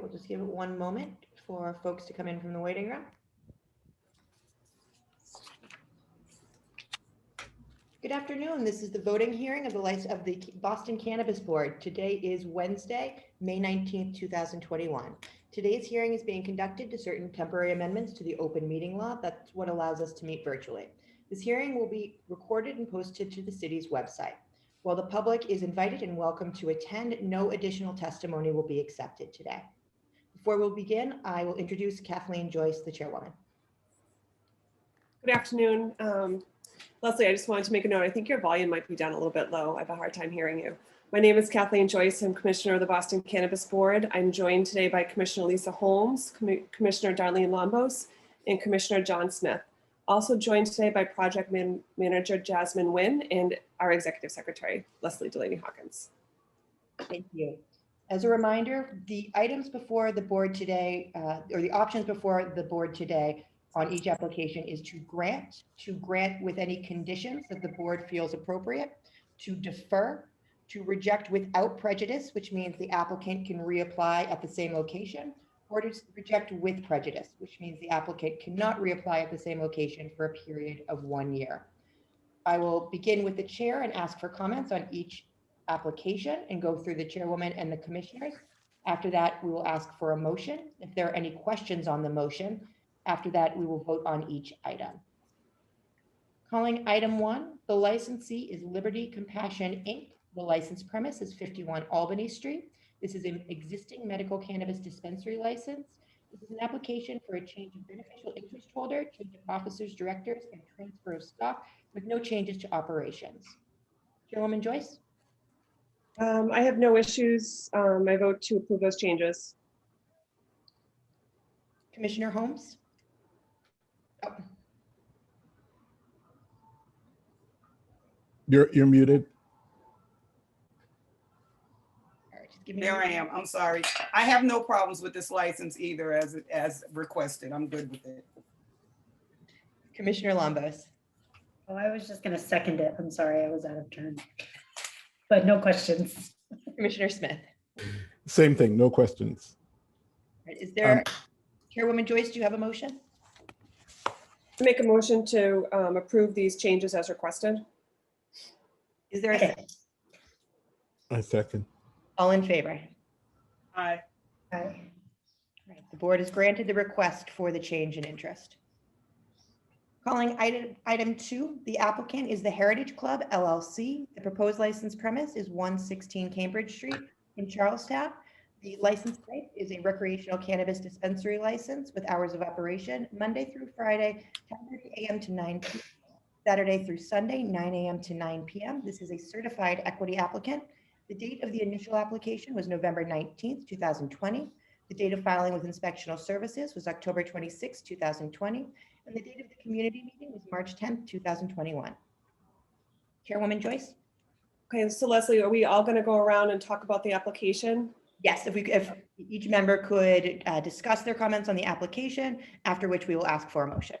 we'll just give it one moment for folks to come in from the waiting room. Good afternoon. This is the voting hearing of the Boston Cannabis Board. Today is Wednesday, May 19th, 2021. Today's hearing is being conducted to certain temporary amendments to the open meeting law. That's what allows us to meet virtually. This hearing will be recorded and posted to the city's website. While the public is invited and welcome to attend, no additional testimony will be accepted today. Before we'll begin, I will introduce Kathleen Joyce, the chairwoman. Good afternoon. Leslie, I just wanted to make a note. I think your volume might be down a little bit low. I have a hard time hearing you. My name is Kathleen Joyce. I'm Commissioner of the Boston Cannabis Board. I'm joined today by Commissioner Lisa Holmes, Commissioner Darlene Lombos, and Commissioner John Smith. Also joined today by Project Manager Jasmine Nguyen and our Executive Secretary, Leslie Delaney Hawkins. Thank you. As a reminder, the items before the board today, or the options before the board today on each application is to grant with any conditions that the board feels appropriate, to defer, to reject without prejudice, which means the applicant can reapply at the same location, or to reject with prejudice, which means the applicant cannot reapply at the same location for a period of 1 year. I will begin with the chair and ask for comments on each application and go through the chairwoman and the commissioners. After that, we will ask for a motion. If there are any questions on the motion, after that, we will vote on each item. Calling item 1, the licensee is Liberty Compassion, Inc. The license premise is 51 Albany Street. This is an existing medical cannabis dispensary license. This is an application for a change of beneficial interest holder, change of officers, directors, and transfer of stock with no changes to operations. Chairwoman Joyce? I have no issues. I vote to approve those changes. Commissioner Holmes? Oh. You're muted. All right, just give me There I am. I'm sorry. I have no problems with this license either as requested. I'm good with it. Commissioner Lombos? Oh, I was just going to second it. I'm sorry, I was out of turn. But no questions. Commissioner Smith? Same thing, no questions. All right, is there, Chairwoman Joyce, do you have a motion? Make a motion to approve these changes as requested. Is there a second? I second. All in favor? Aye. Aye. All right, the board has granted the request for the change in interest. Calling item 2, the applicant is the Heritage Club LLC. The proposed license premise is 116 Cambridge Street in Charlestown. The license type is a recreational cannabis dispensary license with hours of operation Monday through Friday, 10:30 a.m. to 9 p.m. Saturday through Sunday, 9 a.m. to 9 p.m. This is a certified equity applicant. The date of the initial application was November 19th, 2020. The date of filing with Inspectional Services was October 26, 2020. And the date of the community meeting was March 10th, 2021. Chairwoman Joyce? Okay, so Leslie, are we all going to go around and talk about the application? Yes, if each member could discuss their comments on the application, after which we will ask for a motion.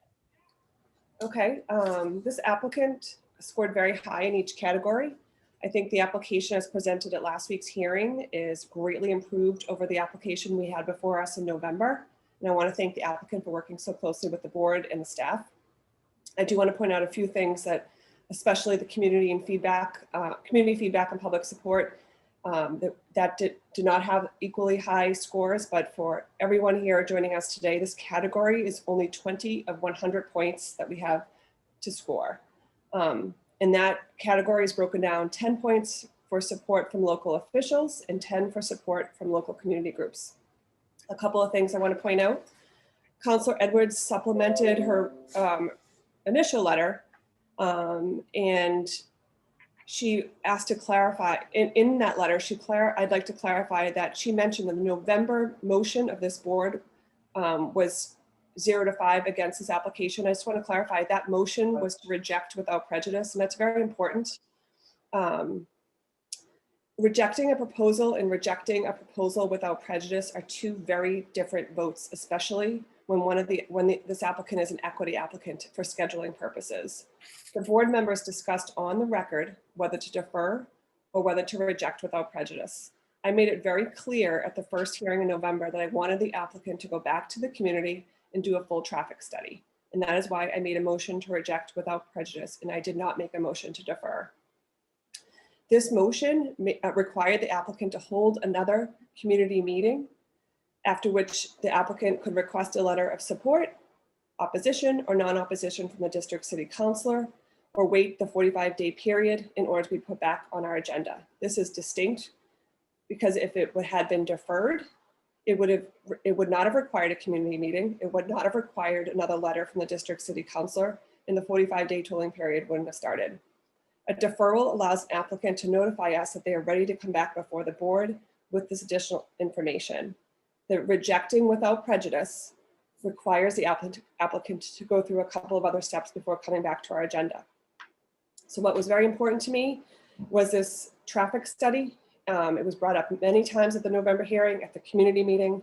Okay, this applicant scored very high in each category. I think the application as presented at last week's hearing is greatly improved over the application we had before us in November. And I want to thank the applicant for working so closely with the board and the staff. I do want to point out a few things that, especially the community feedback and public support, that do not have equally high scores, but for everyone here joining us today, this category is only 20 of 100 points that we have to score. And that category is broken down 10 points for support from local officials and 10 for support from local community groups. A couple of things I want to point out. Councilor Edwards supplemented her initial letter and she asked to clarify, in that letter, I'd like to clarify that she mentioned that the November motion of this board was 0 to 5 against this application. I just want to clarify that motion was to reject without prejudice, and that's very important. Rejecting a proposal and rejecting a proposal without prejudice are two very different votes, especially when this applicant is an equity applicant for scheduling purposes. The board members discussed on the record whether to defer or whether to reject without prejudice. I made it very clear at the first hearing in November that I wanted the applicant to go back to the community and do a full traffic study. And that is why I made a motion to reject without prejudice, and I did not make a motion to defer. This motion required the applicant to hold another community meeting, after which the applicant could request a letter of support, opposition, or non-opposition from the district city councilor, or wait the 45-day period in order to be put back on our agenda. This is distinct because if it had been deferred, it would not have required a community meeting. It would not have required another letter from the district city councilor, and the 45-day tolling period wouldn't have started. A deferral allows an applicant to notify us that they are ready to come back before the board with this additional information. The rejecting without prejudice requires the applicant to go through a couple of other steps before coming back to our agenda. So what was very important to me was this traffic study. It was brought up many times at the November hearing, at the community meeting.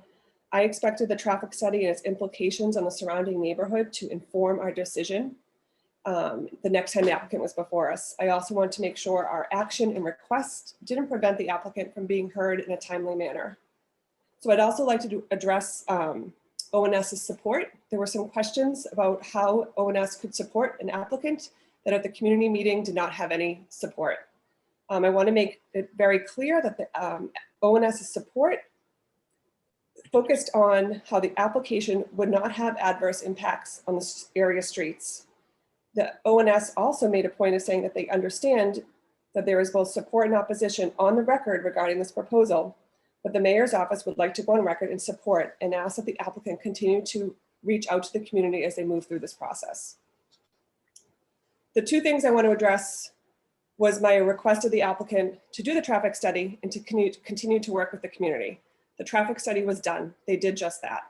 I expected the traffic study and its implications on the surrounding neighborhood to inform our decision the next time the applicant was before us. I also wanted to make sure our action and request didn't prevent the applicant from being heard in a timely manner. So I'd also like to address ONS's support. There were some questions about how ONS could support an applicant that at the community meeting did not have any support. I want to make it very clear that the ONS's support focused on how the application would not have adverse impacts on the area streets. The ONS also made a point of saying that they understand that there is both support and opposition on the record regarding this proposal, but the mayor's office would like to go on record in support and ask that the applicant continue to reach out to the community as they move through this process. The two things I want to address was my request of the applicant to do the traffic study and to continue to work with the community. The traffic study was done. They did just that.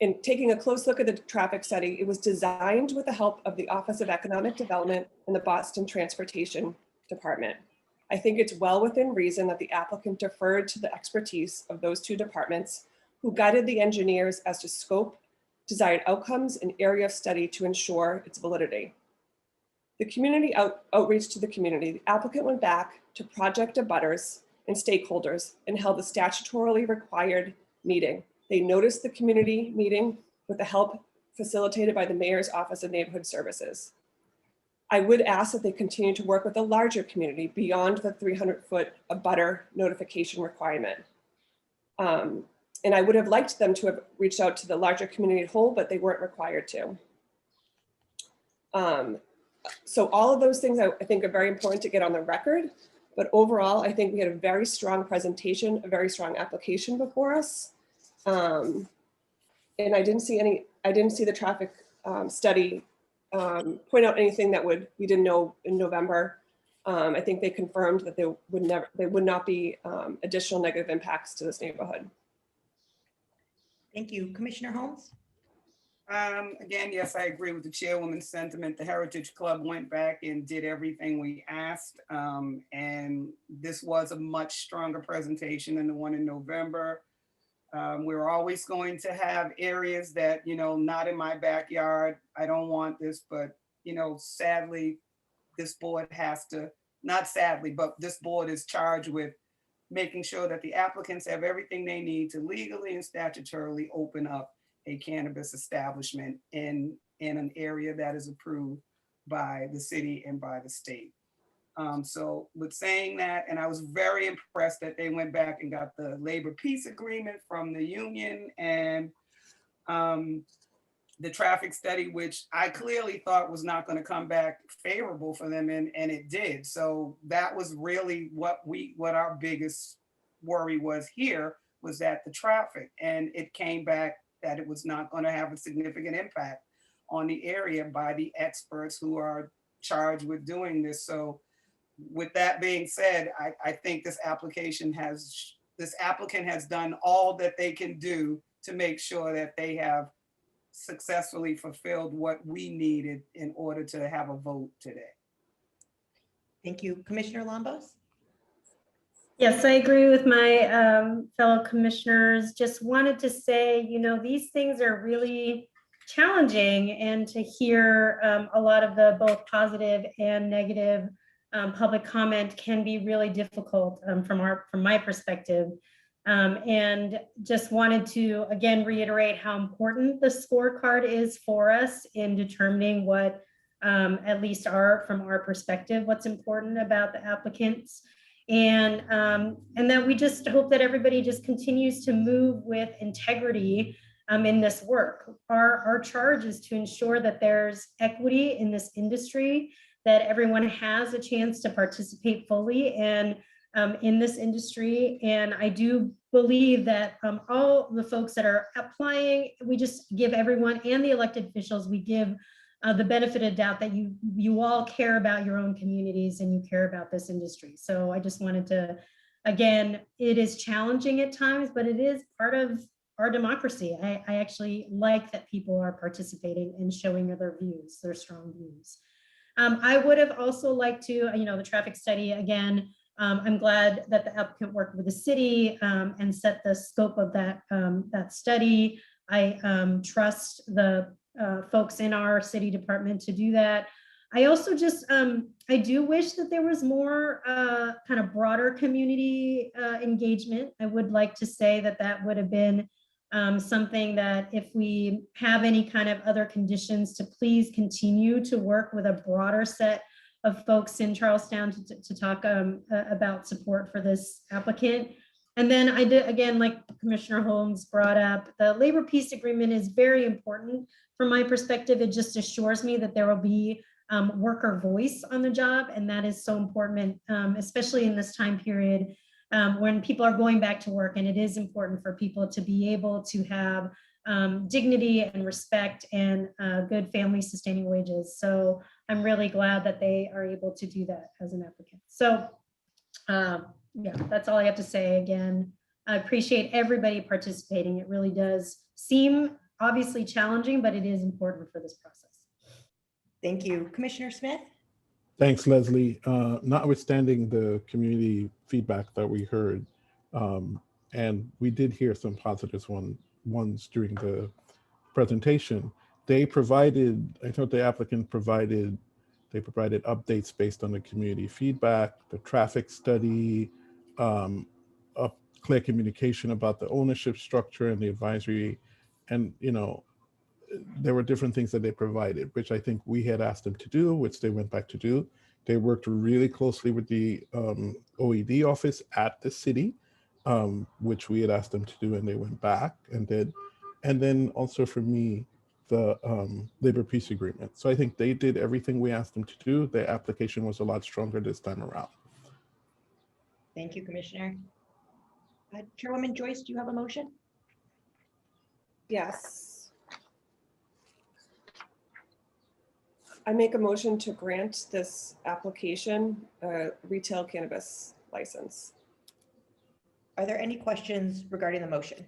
In taking a close look at the traffic study, it was designed with the help of the Office of Economic Development and the Boston Transportation Department. I think it's well within reason that the applicant deferred to the expertise of those two departments who guided the engineers as to scope, desired outcomes, and area of study to ensure its validity. The community outreach to the community, the applicant went back to project abutters and stakeholders and held a statutorily required meeting. They noticed the community meeting with the help facilitated by the Mayor's Office of Neighborhood Services. I would ask that they continue to work with a larger community beyond the 300-foot abutter notification requirement. And I would have liked them to have reached out to the larger community whole, but they weren't required to. So all of those things I think are very important to get on the record, but overall, I think we had a very strong presentation, a very strong application before us. And I didn't see the traffic study point out anything that we didn't know in November. I think they confirmed that there would not be additional negative impacts to this neighborhood. Thank you. Commissioner Holmes? Again, yes, I agree with the chairwoman's sentiment. The Heritage Club went back and did everything we asked. And this was a much stronger presentation than the one in November. We're always going to have areas that, not in my backyard. I don't want this, but, sadly, this board has to, not sadly, but this board is charged with making sure that the applicants have everything they need to legally and statutorily open up a cannabis establishment in an area that is approved by the city and by the state. So with saying that, and I was very impressed that they went back and got the labor peace agreement from the union and the traffic study, which I clearly thought was not going to come back favorable for them, and it did. So that was really what our biggest worry was here, was that the traffic, and it came back that it was not going to have a significant impact on the area by the experts who are charged with doing this. So with that being said, I think this applicant has done all that they can do to make sure that they have successfully fulfilled what we needed in order to have a vote today. Thank you. Commissioner Lombos? Yes, I agree with my fellow commissioners. Just wanted to say, these things are really challenging, and to hear a lot of the both positive and negative public comment can be really difficult from my perspective. And just wanted to, again, reiterate how important the scorecard is for us in determining what, at least from our perspective, what's important about the applicants. And that we just hope that everybody just continues to move with integrity in this work. Our charge is to ensure that there's equity in this industry, that everyone has a chance to participate fully and in this industry. And I do believe that all the folks that are applying, we just give everyone and the elected officials, we give the benefit of doubt that you all care about your own communities and you care about this industry. So I just wanted to, again, it is challenging at times, but it is part of our democracy. I actually like that people are participating and showing their views, their strong views. I would have also liked to, the traffic study, again, I'm glad that the applicant worked with the city and set the scope of that study. I trust the folks in our city department to do that. I also just, I do wish that there was more kind of broader community engagement. I would like to say that would have been something that if we have any kind of other conditions, to please continue to work with a broader set of folks in Charlestown to talk about support for this applicant. And then I did, again, like Commissioner Holmes brought up, the labor peace agreement is very important from my perspective. It just assures me that there will be worker voice on the job. And that is so important, especially in this time period when people are going back to work. And it is important for people to be able to have dignity and respect and good family sustaining wages. So I'm really glad that they are able to do that as an applicant. So yeah, that's all I have to say. Again, I appreciate everybody participating. It really does seem obviously challenging, but it is important for this process. Thank you. Commissioner Smith? Thanks, Leslie. Notwithstanding the community feedback that we heard, and we did hear some positive ones during the presentation, they provided, I thought the applicant provided updates based on the community feedback, the traffic study, a clear communication about the ownership structure and the advisory. And, there were different things that they provided, which I think we had asked them to do, which they went back to do. They worked really closely with the OED office at the city, which we had asked them to do, and they went back and did. And then also for me, the labor peace agreement. So I think they did everything we asked them to do. Their application was a lot stronger this time around. Thank you, Commissioner. Chairwoman Joyce, do you have a motion? Yes. I make a motion to grant this application a retail cannabis license. Are there any questions regarding the motion?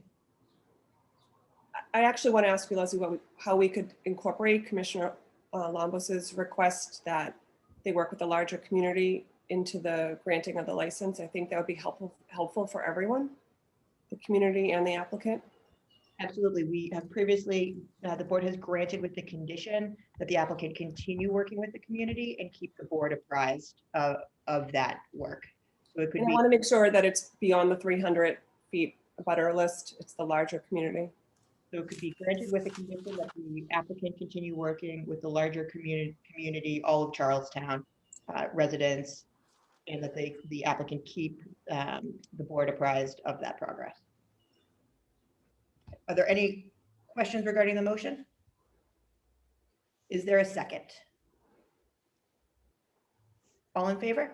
I actually want to ask you, Leslie, how we could incorporate Commissioner Lambos's request that they work with the larger community into the granting of the license. I think that would be helpful for everyone, the community and the applicant. Absolutely. We have previously, the board has granted with the condition that the applicant continue working with the community and keep the board apprised of that work. So it could And I be, want to make sure that it's beyond the 300 feet butter list. It's the larger community. so it could be granted with the condition that the applicant continue working with the larger community, all of Charlestown residents, and that the applicant keep the board apprised of that progress. Are there any questions regarding the motion? Is there a second? All in favor?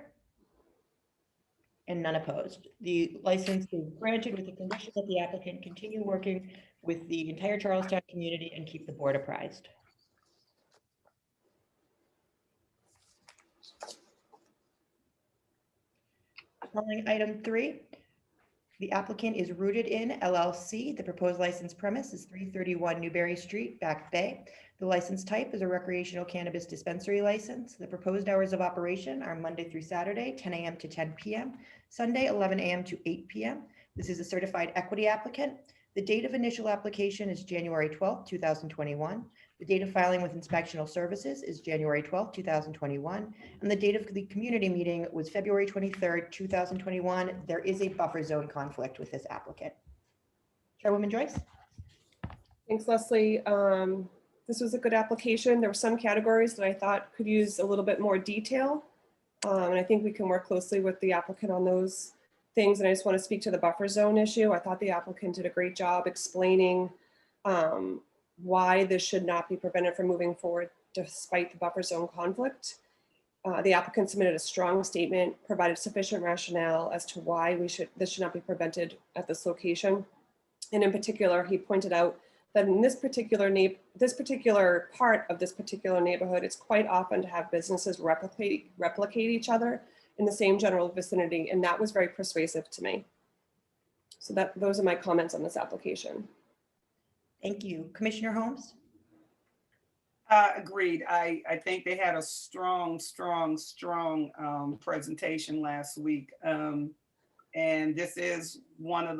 And none opposed. The license is granted with the condition that the applicant continue working with the entire Charlestown community and keep the board apprised. Calling item 3. The applicant is Rooted In LLC. The proposed license premise is 331 Newberry Street, Back Bay. The license type is a recreational cannabis dispensary license. The proposed hours of operation are Monday through Saturday, 10 a.m. to 10 p.m., Sunday, 11 a.m. to 8 p.m. This is a certified equity applicant. The date of initial application is January 12th, 2021. The date of filing with inspectional services is January 12th, 2021. And the date of the community meeting was February 23rd, 2021. There is a buffer zone conflict with this applicant. Chairwoman Joyce? Thanks, Leslie. This was a good application. There were some categories that I thought could use a little bit more detail. And I think we can work closely with the applicant on those things. And I just want to speak to the buffer zone issue. I thought the applicant did a great job explaining why this should not be prevented from moving forward despite the buffer zone conflict. The applicant submitted a strong statement, provided sufficient rationale as to why this should not be prevented at this location. And in particular, he pointed out that in this particular part of this particular neighborhood, it's quite often to have businesses replicate each other in the same general vicinity, and that was very persuasive to me. So those are my comments on this application. Thank you. Commissioner Holmes? Agreed. I think they had a strong presentation last week. And this is one of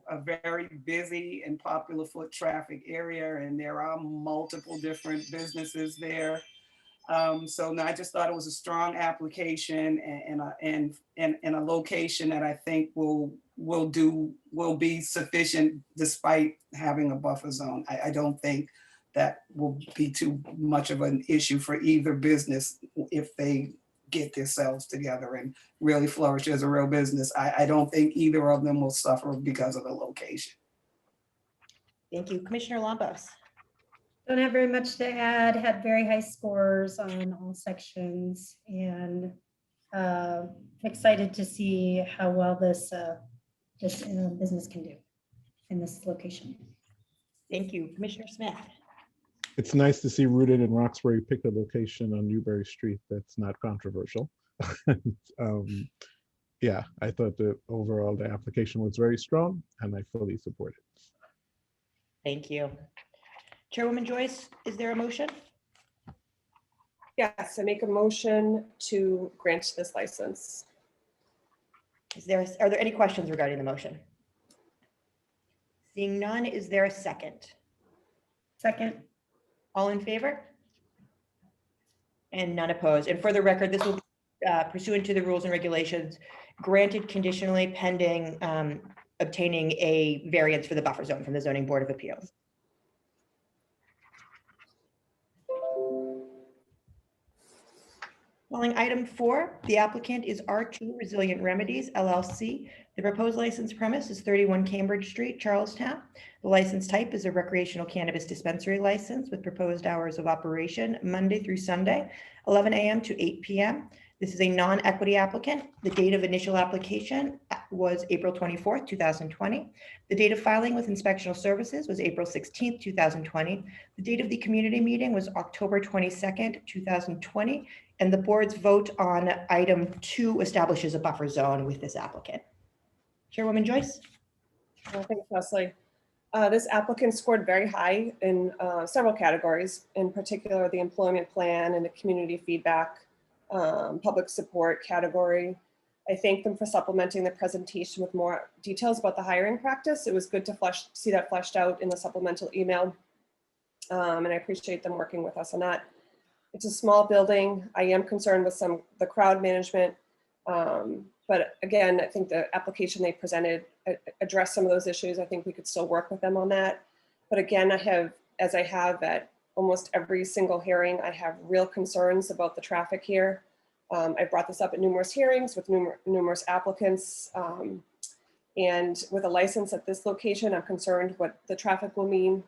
a very busy and popular foot traffic area, and there are multiple different businesses there. So no, I just thought it was a strong application and a location that I think will be sufficient despite having a buffer zone. I don't think that will be too much of an issue for either business if they get themselves together and really flourish as a real business. I don't think either of them will suffer because of the location. Thank you. Commissioner Lombos? Don't have very much to add. Had very high scores on all sections, and excited to see how well this business can do in this location. Thank you. Commissioner Smith? It's nice to see Rooted in Roxbury pick a location on Newberry Street that's not controversial. Yeah, I thought that overall the application was very strong and I fully support it. Thank you. Chairwoman Joyce, is there a motion? Yes, I make a motion to grant this license. Are there any questions regarding the motion? Seeing none, is there a second? Second. All in favor? And none opposed. And for the record, this will be pursuant to the rules and regulations, granted conditionally pending obtaining a variance for the buffer zone from the Zoning Board of Appeals. Calling item 4, the applicant is R2 Resilient Remedies, LLC. The proposed license premise is 31 Cambridge Street, Charlestown. The license type is a recreational cannabis dispensary license with proposed hours of operation Monday through Sunday, 11 a.m. to 8 p.m. This is a non-equity applicant. The date of initial application was April 24th, 2020. The date of filing with inspectional services was April 16th, 2020. The date of the community meeting was October 22nd, 2020. And the board's vote on item 2 establishes a buffer zone with this applicant. Chairwoman Joyce? Thanks, Leslie. This applicant scored very high in several categories, in particular the employment plan and the community feedback, public support category. I thank them for supplementing the presentation with more details about the hiring practice. It was good to see that fleshed out in the supplemental email. And I appreciate them working with us on that. It's a small building. I am concerned with the crowd management. But again, I think the application they presented addressed some of those issues. I think we could still work with them on that. But again, as I have at almost every single hearing, I have real concerns about the traffic here. I brought this up at numerous hearings with numerous applicants. And with a license at this location, I'm concerned what the traffic will mean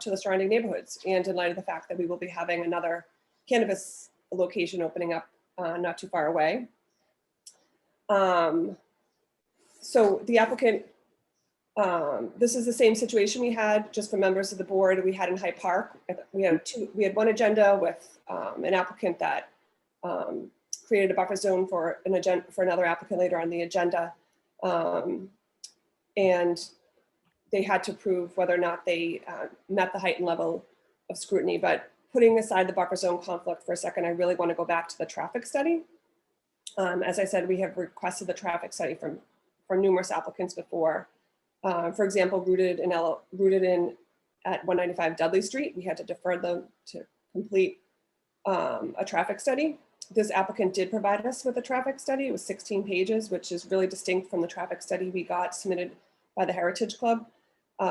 to the surrounding neighborhoods. And in light of the fact that we will be having another cannabis location opening up not too far away. So the applicant, this is the same situation we had just for members of the board we had in Hyde Park. We had one agenda with an applicant that created a buffer zone for another applicant later on the agenda. And they had to prove whether or not they met the height and level of scrutiny. But putting aside the buffer zone conflict for a second, I really want to go back to the traffic study. As I said, we have requested the traffic study from numerous applicants before. For example, rooted in at 195 Dudley Street, we had to defer them to complete a traffic study. This applicant did provide us with a traffic study. It was 16 pages, which is really distinct from the traffic study we got submitted by the Heritage Club.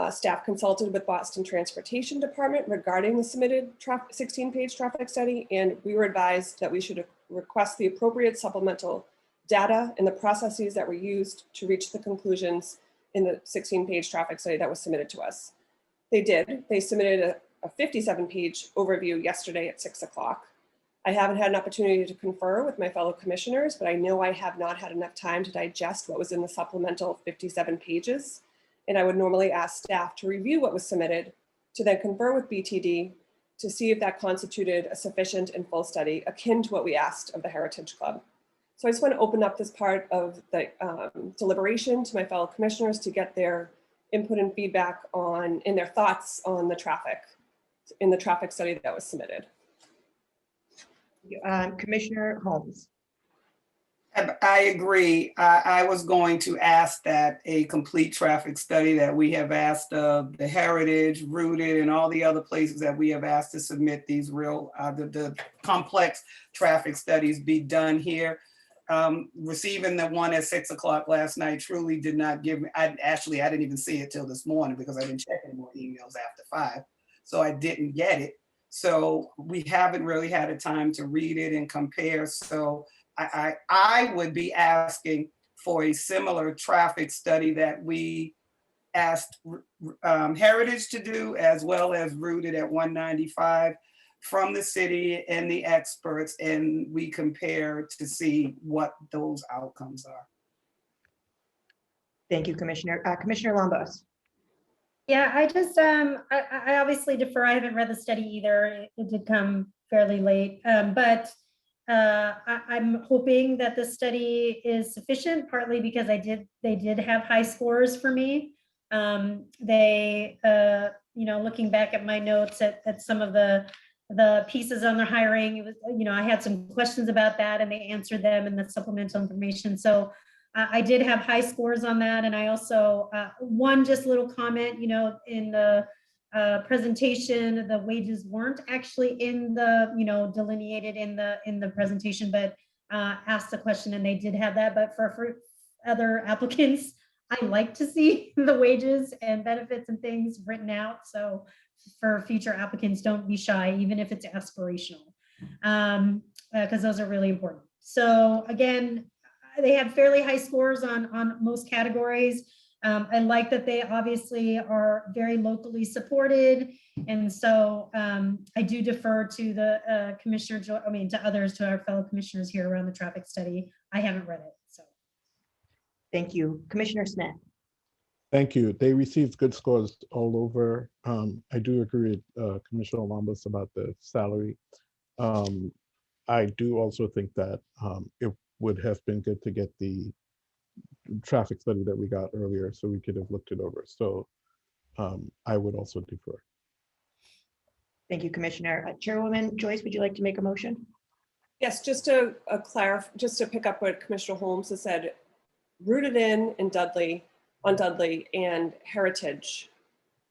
Staff consulted with Boston Transportation Department regarding the submitted 16-page traffic study, and we were advised that we should request the appropriate supplemental data and the processes that were used to reach the conclusions in the 16-page traffic study that was submitted to us. They did. They submitted a 57-page overview yesterday at 6 o'clock. I haven't had an opportunity to confer with my fellow commissioners, but I know I have not had enough time to digest what was in the supplemental 57 pages. And I would normally ask staff to review what was submitted, to then confer with BTD to see if that constituted a sufficient and full study akin to what we asked of the Heritage Club. So I just want to open up this part of the deliberation to my fellow commissioners to get their input and feedback on, and their thoughts on the traffic in the traffic study that was submitted. Commissioner Holmes. I agree. I was going to ask that a complete traffic study that we have asked of the Heritage, Rooted, and all the other places that we have asked to submit these real, the complex traffic studies be done here. Receiving the one at 6 o'clock last night truly did not give me, I didn't even see it till this morning because I didn't check any more emails after 5. So I didn't get it. So we haven't really had a time to read it and compare. So I would be asking for a similar traffic study that we asked Heritage to do, as well as Rooted at 195 from the city and the experts, and we compare to see what those outcomes are. Thank you, Commissioner. Commissioner Lombos. Yeah, I just, I obviously defer. I haven't read the study either. It did come fairly late, but I'm hoping that the study is sufficient, partly because they did have high scores for me. They, looking back at my notes at some of the pieces on their hiring, it was, I had some questions about that and they answered them in the supplemental information. So I did have high scores on that. And I also, one just little comment, in the presentation, the wages weren't actually in the, delineated in the presentation, but asked the question and they did have that. But for other applicants, I like to see the wages and benefits and things written out. So for future applicants, don't be shy, even if it's aspirational, because those are really important. So again, they had fairly high scores on most categories. I like that they obviously are very locally supported. And so I do defer to the to others, to our fellow commissioners here around the traffic study. I haven't read it, so. Thank you. Commissioner Smith. Thank you. They received good scores all over. I do agree with Commissioner Lombos about the salary. I do also think that it would have been good to get the traffic study that we got earlier so we could have looked it over. So I would also defer. Thank you, Commissioner. Chairwoman Joyce, would you like to make a motion? Yes, just to pick up what Commissioner Holmes has said, Rooted in Dudley, on Dudley and Heritage,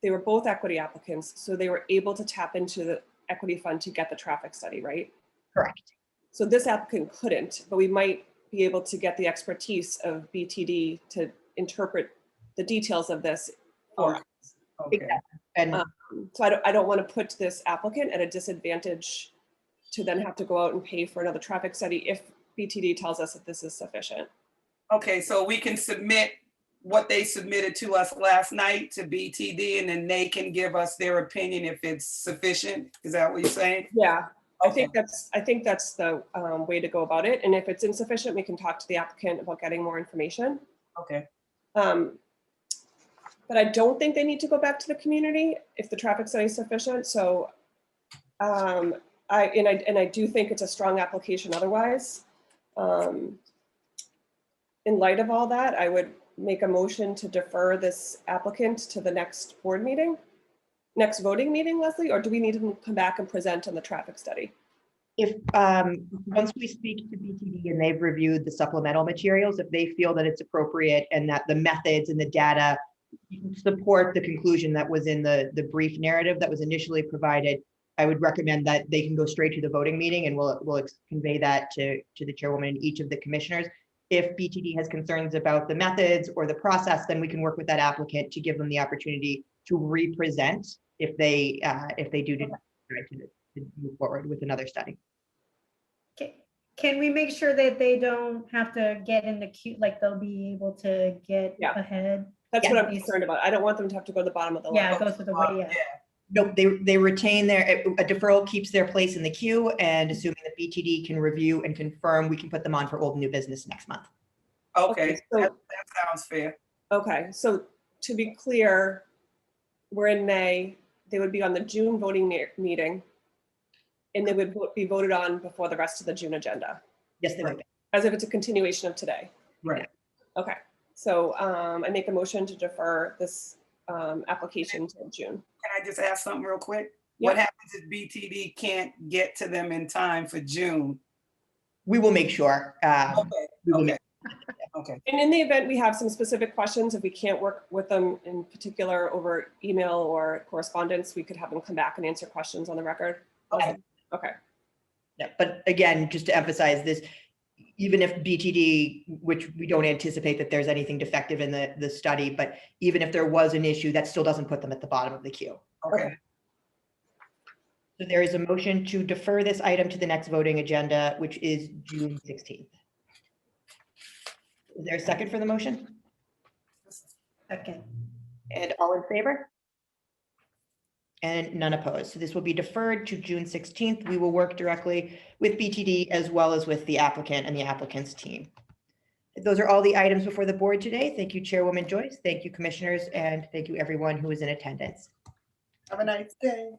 they were both equity applicants, so they were able to tap into the equity fund to get the traffic study, right? Correct. So this applicant couldn't, but we might be able to get the expertise of BTD to interpret the details of this for us. Okay. And So I don't want to put this applicant at a disadvantage to then have to go out and pay for another traffic study if BTD tells us that this is sufficient. Okay, so we can submit what they submitted to us last night to BTD, and then they can give us their opinion if it's sufficient. Is that what you're saying? Yeah, Okay. I think that's the way to go about it. And if it's insufficient, we can talk to the applicant about getting more information. Okay. But I don't think they need to go back to the community if the traffic study is sufficient. So I do think it's a strong application otherwise. In light of all that, I would make a motion to defer this applicant to the next voting meeting, Leslie, or do we need to come back and present on the traffic study? if, once we speak to BTD and they've reviewed the supplemental materials, if they feel that it's appropriate and that the methods and the data support the conclusion that was in the brief narrative that was initially provided, I would recommend that they can go straight to the voting meeting, and we'll convey that to the chairwoman and each of the commissioners. If BTD has concerns about the methods or the process, then we can work with that applicant to give them the opportunity to re-present if they do decide to move forward with another study. Can we make sure that they don't have to get in the queue, like they'll be able to get Yeah. ahead? That's Yeah. what I'm concerned about. I don't want them to have to go to the bottom of the Yeah, line. go through the way, yeah. Nope, they retain a deferral keeps their place in the queue, and assuming that BTD can review and confirm, we can put them on for old and new business next month. Okay, so- that sounds fair. Okay, so to be clear, we're in May, they would be on the June voting meeting, and they would be voted on before the rest of the June agenda, Yes, they would be. as if it's a continuation of today. Right. Okay, so I make a motion to defer this application till June. Can I just ask something real quick? What happens if BTD can't get to them in time for June? We will make sure. We will Okay, make- okay. And in the event we have some specific questions, if we can't work with them in particular over email or correspondence, we could have them come back and answer questions on the record. Okay. Okay, Yeah, but again, just to emphasize this, even if BTD, which we don't anticipate that there's anything defective in the study, but even if there was an issue, that still doesn't put them at the bottom of the queue. Okay. So there is a motion to defer this item to the next voting agenda, which is June 16th. Is there a second for the motion? Second. And all in favor? And none opposed. So this will be deferred to June 16th. We will work directly with BTD as well as with the applicant and the applicant's team. Those are all the items before the board today. Thank you, Chairwoman Joyce. Thank you, commissioners, and thank you everyone who was in attendance. Have a nice day.